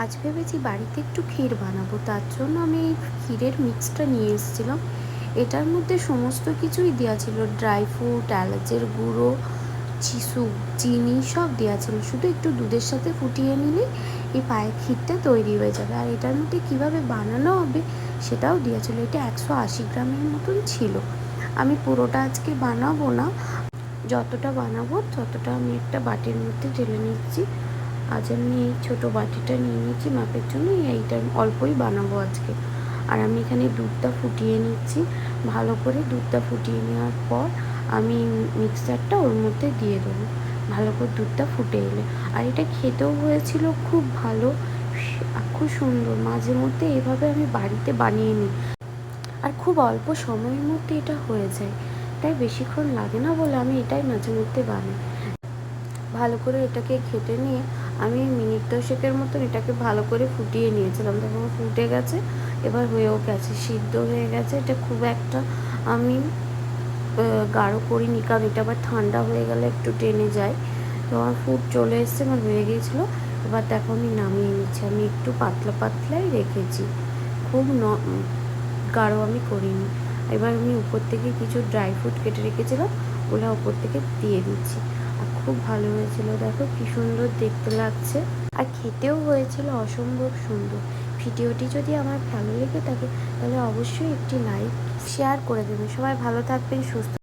আজ ভেবেছি বাড়িতে একটু ক্ষীর বানাবো, তার জন্য আমি এই ক্ষীরের মিক্সটা নিয়ে এসেছিলাম। এটার মধ্যে সমস্ত কিছুই দেওয়া ছিল, ড্রাই ফ্রুট, এলাচের গুঁড়ো, চিনি সব দেওয়া ছিল। শুধু একটু দুধের সাথে ফুটিয়ে নিলে এই পায়ের ক্ষীরটা তৈরি হয়ে যাবে। আর এটার মধ্যে কীভাবে বানানো হবে সেটাও দেওয়া ছিল। এটা 180 গ্রামের মতন ছিল। আমি পুরোটা আজকে বানাবো না, যতটা বানাবো ততটা আমি একটা বাটির মধ্যে ঢেলে নিচ্ছি। আজ আমি এই ছোটো বাটিটা নিয়ে নিচ্ছি মাপের জন্য, এইটা অল্পই বানাবো আজকে। আর আমি এখানে দুধটা ফুটিয়ে নিচ্ছি। ভালো করে দুধটা ফুটিয়ে নেওয়ার পর আমি মিক্সারটা ওর মধ্যে দিয়ে দেবো, ভালো করে দুধটা ফুটে এলে। আর এটা খেতেও হয়েছিল খুব ভালো, খুব সুন্দর। মাঝে মধ্যে এভাবে আমি বাড়িতে বানিয়ে নিই, আর খুব অল্প সময়ের মধ্যে এটা হয়ে যায়, তাই বেশিক্ষণ লাগে না বলে আমি এটাই মাঝে মধ্যে বানাই। ভালো করে এটাকে ঘেঁটে নিয়ে আমি মিনিট 10 মতন এটাকে ভালো করে ফুটিয়ে নিয়েছিলাম। তখন ফুটে গেছে, এবার হয়েও গেছে, সিদ্ধ হয়ে গেছে। এটা খুব একটা আমি গাঢ় করিনি, কারণ এটা আবার ঠান্ডা হয়ে গেলে একটু টেনে যায়। তো আমার ফুট চলে এসছে, আমার হয়ে গিয়েছিলো। এবার দেখো আমি নামিয়ে নিচ্ছি। আমি একটু পাতলা পাতলাই রেখেছি, খুব গাঢ় আমি করিনি। এবার আমি উপর থেকে কিছু ড্রাই ফ্রুট কেটে রেখেছিলাম, ওগুলো উপর থেকে দিয়ে দিচ্ছি। আর খুব ভালো হয়েছিল, দেখো কী সুন্দর দেখতে লাগছে, আর খেতেও হয়েছিল অসম্ভব সুন্দর। ভিডিওটি যদি আমার ভালো লেগে থাকে তাহলে অবশ্যই একটি লাইক শেয়ার করে দেবেন। সবাই ভালো থাকবেন, সুস্থ